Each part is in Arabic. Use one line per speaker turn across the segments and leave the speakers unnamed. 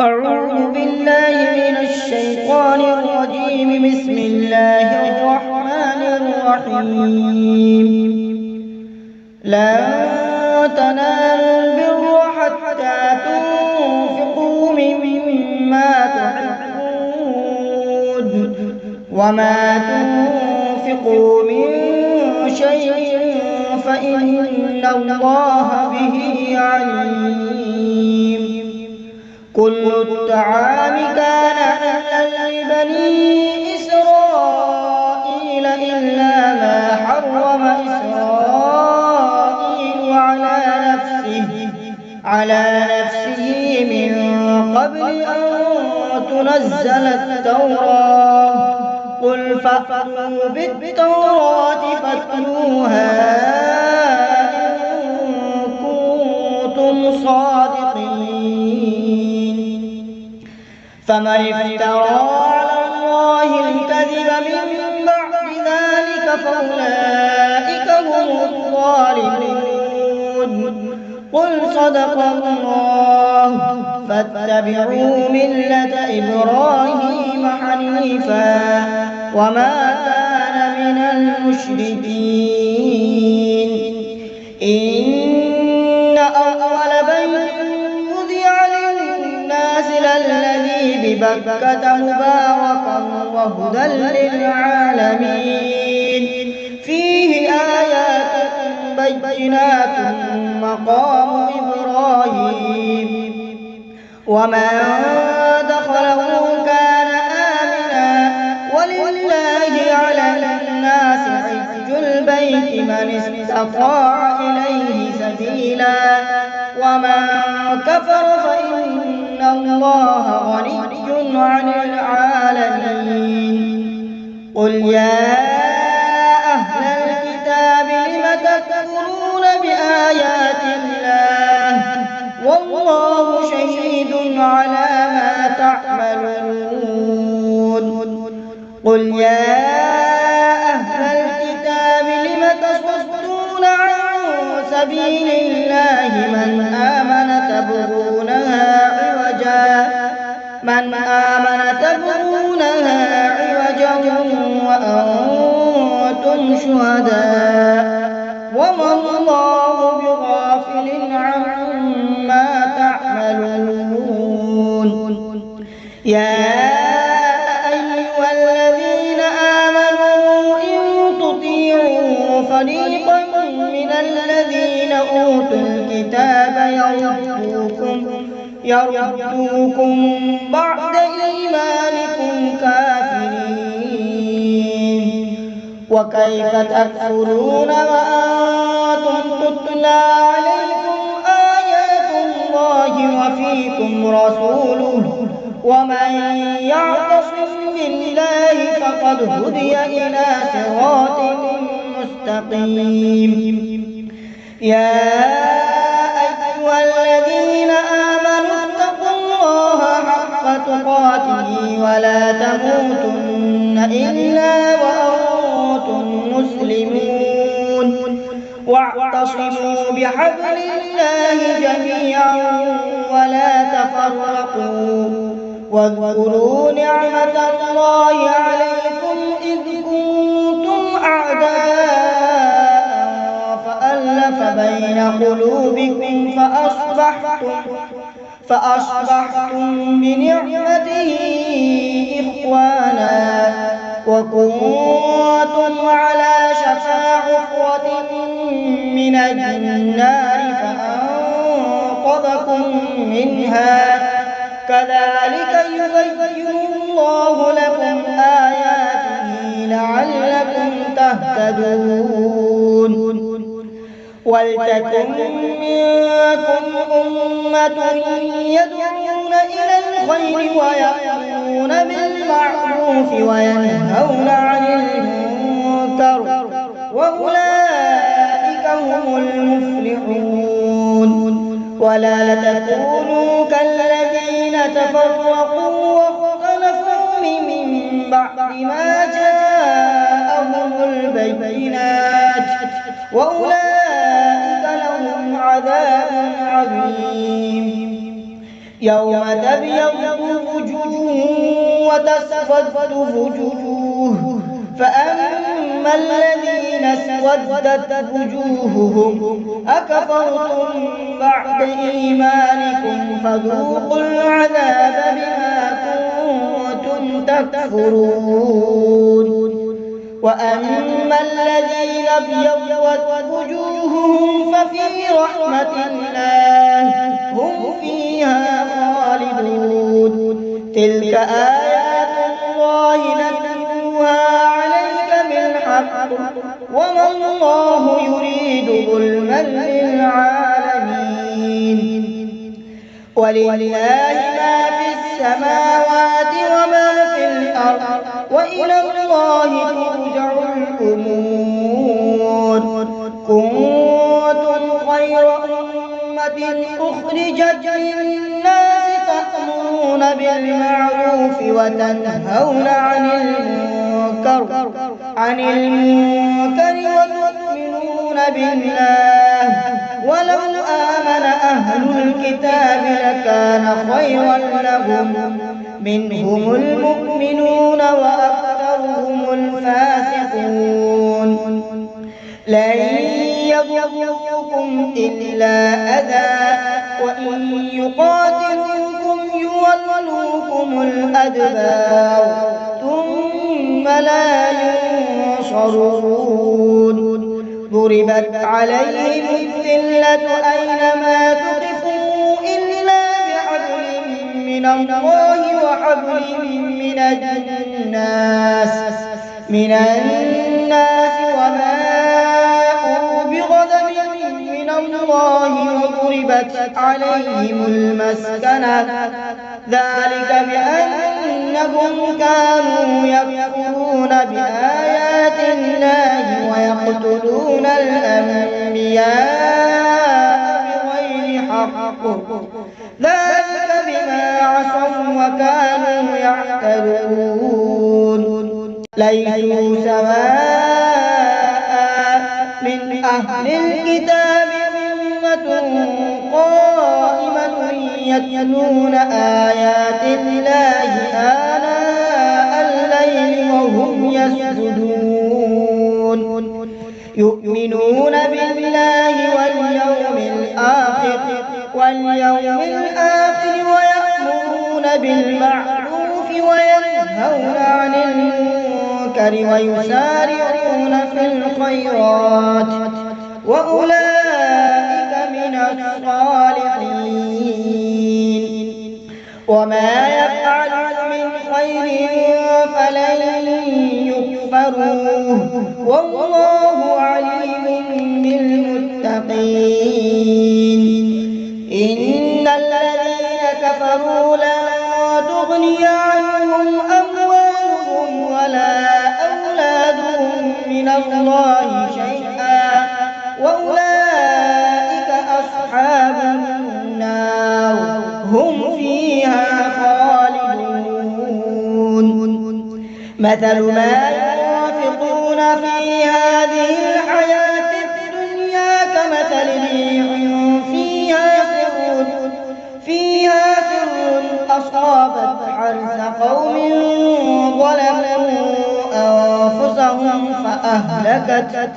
أعوذ بالله من الشيطان الرجيم. بسم الله الرحمن الرحيم. لن تنالوا البر حتى تنفقوا مما تحبون وما تنفقوا من شيء فإن الله به عليم. كل الطعام كان حلالا لبني إسرائيل إلا ما حرم إسرائيل على نفسه من قبل أن تنزل التوراة. قل فأتوا بالتوراة فاتلوها إن كنتم صادقين. فمن افترى على الله الكذب من بعد ذلك فأولئك هم الظالمون. قل صدق الله. فاتبعوا ملة إبراهيم حنيفا وما كان من المشركين. إن أول بيت وضع للناس للذي ببكة مباركا وهدى للعالمين. فيه آيات بينات مقام إبراهيم ومن دخله كان آمنا. ولله على الناس حج البيت من استطاع إليه سبيلا ومن كفر فإن الله غني عن العالمين. قل يا أهل الكتاب لم تكفرون بآيات الله والله شهيد على ما تعملون. قل يا أهل الكتاب لم تصدون عن سبيل الله من آمن تبغونها عوجا وأنتم شهداء وما الله بغافل عما تعملون. يا أيها الذين آمنوا إن تطيعوا فريقا من الذين أوتوا الكتاب يردوكم بعد إيمانكم كافرين. وكيف تكفرون وأنتم تتلى عليكم آيات الله وفيكم رسوله ومن يعتصم بالله فقد هدي إلى صراط مستقيم. يا أيها الذين آمنوا اتقوا الله حق تقاته ولا تموتن إلا وأنتم مسلمون. واعتصموا بحبل الله جميعا ولا تفرقوا. واذكروا نعمة الله عليكم إذ كنتم أعداء فألف بين قلوبكم فأصبحتم بنعمته إخوانا وكنتم على شفا حفرة من النار فأنقذكم منها. كذلك يبين الله لكم آياته لعلكم تهتدون. ولتكن منكم أمة يدعون إلى الخير ويأمرون بالمعروف وينهون عن المنكر وأولئك هم المفلحون. ولا تكونوا كالذين تفرقوا واختلفوا من بعد ما جاءهم البينات وأولئك لهم عذاب عظيم. يوم تبيض وجوه وتسود وجوه فأما الذين اسودت وجوههم أكفرتم بعد إيمانكم فذوقوا العذاب بما كنتم تكفرون وأما الذين ابيضت وجوههم ففي رحمة الله هم فيها خالدون تلك آيات الله نتلوها عليك بالحق وما الله يريد ظلما للعالمين ولله ما في السماوات وما في الأرض وإلى الله ترجع الأمور كنتم خير أمة أخرجت للناس تأمرون بالمعروف وتنهون عن المنكر وتؤمنون بالله ولو آمن أهل الكتاب لكان خيرا لهم منهم المؤمنون وأكثرهم الفاسقون لن يضروكم إلا أذى وإن يقاتلوكم يولوكم الأدبار ثم لا ينصرون ضربت عليهم الذلة أينما ثقفوا إلا بحبل من الله وحبل من الناس وباءوا بغضب من الله وضربت عليهم المسكنة ذلك بأنهم كانوا يكفرون بآيات الله ويقتلون الأنبياء بغير حق ذلك بما عصوا وكانوا يعتدون ليسوا سواء من أهل الكتاب أمة قائمة يتلون آيات الله آناء الليل وهم يسجدون يؤمنون بالله واليوم الآخر ويأمرون بالمعروف وينهون عن المنكر ويسارعون في الخيرات وأولئك من الصالحين وما يفعلوا من خير فلن يكفروه والله عليم بالمتقين إن الذين كفروا لن تغني عنهم أموالهم ولا أولادهم من الله شيئا وأولئك أصحاب النار هم فيها خالدون مثل ما ينفقون في هذه الحياة الدنيا كمثل ريح فيها سر أصابت حرث قوم ظلموا أنفسهم فأهلكت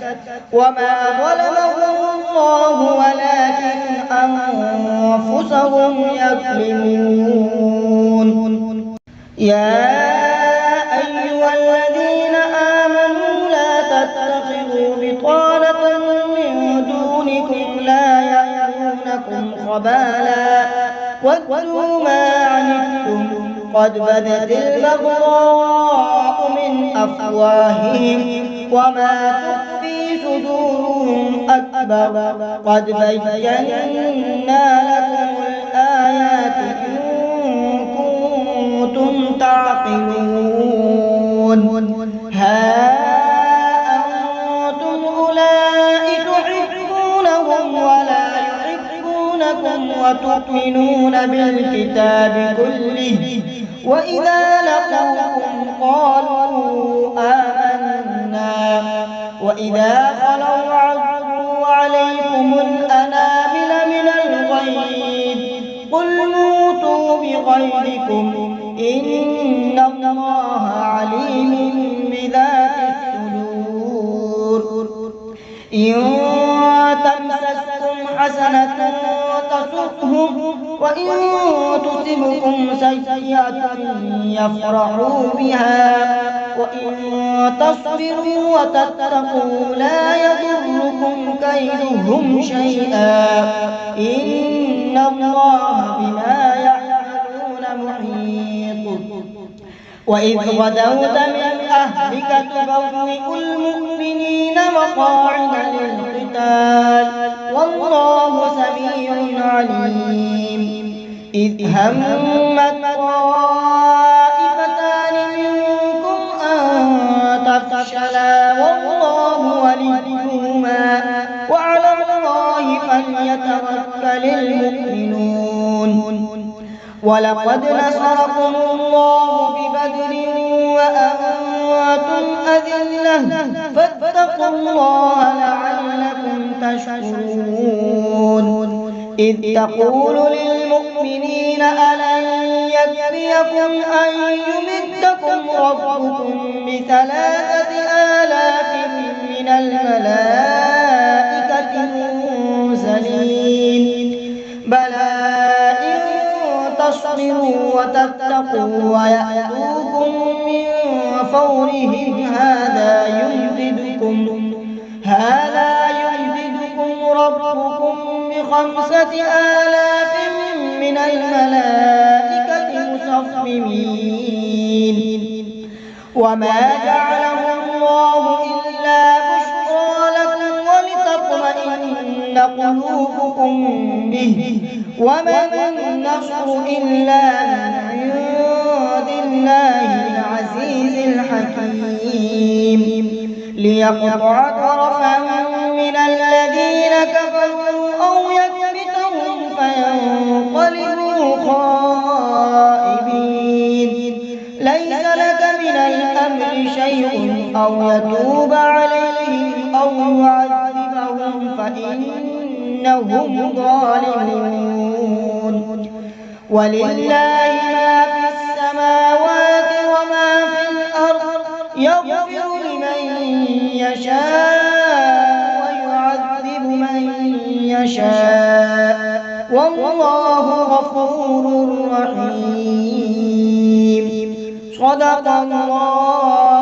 وما ظلمهم الله ولكن أنفسهم يظلمون يا أيها الذين آمنوا لا تتخذوا بطانة من دونكم لا يألونكم خبالا ودوا ما عنتم قد بدت البغضاء من أفواههم وما تخفي صدورهم أكبر قد بينا لكم الآيات إن كنتم تعقلون ها أنتم أولئك تحبونهم ولا يحبونكم وتؤمنون بالكتاب كله وإذا لقوكم قالوا آمنا وإذا خلوا عضوا عليكم الأنامل من الغيظ قل موتوا غيظكم إن الله عليم بذات الصدور إن تمسسكم حسنة تسؤهم وإن تصبكم سيئة يفرحوا بها وإن تصبروا وتتقوا لا يضركم كيدهم شيئا إن الله بما يعملون محيط وإذ غدوت من أهلك تبوئ المؤمنين مقاعد للقتال والله سميع عليم إذ همت طائفتان منكم أن تفشلا والله وليهما وعلى الله فليتوكل المؤمنون ولقد نصركم الله ببدر وأنتم أذلة فاتقوا الله لعلكم تشكرون إذ تقول للمؤمنين ألن يكفيكم أن يمدكم ربكم ب3,000 من الملائكة منزلين بلى تصبروا وتتقوا ويأتوكم من فورهم هذا يمددكم ربكم ب5,000 من الملائكة مصفمين وما جعله الله إلا بشرى لكم ولتطمئن قلوبكم به وما النصر إلا من عند الله العزيز الحكيم ليقطع طرفا من الذين كفروا أو يكبتهم فينقلبوا خائبين ليس لك من الأمر شيء أو يتوب عليهم أو يعذبهم فإنهم ظالمون ولله ما في السماوات وما في الأرض يغفر لمن يشاء ويعذب من يشاء والله غفور رحيم صدق الله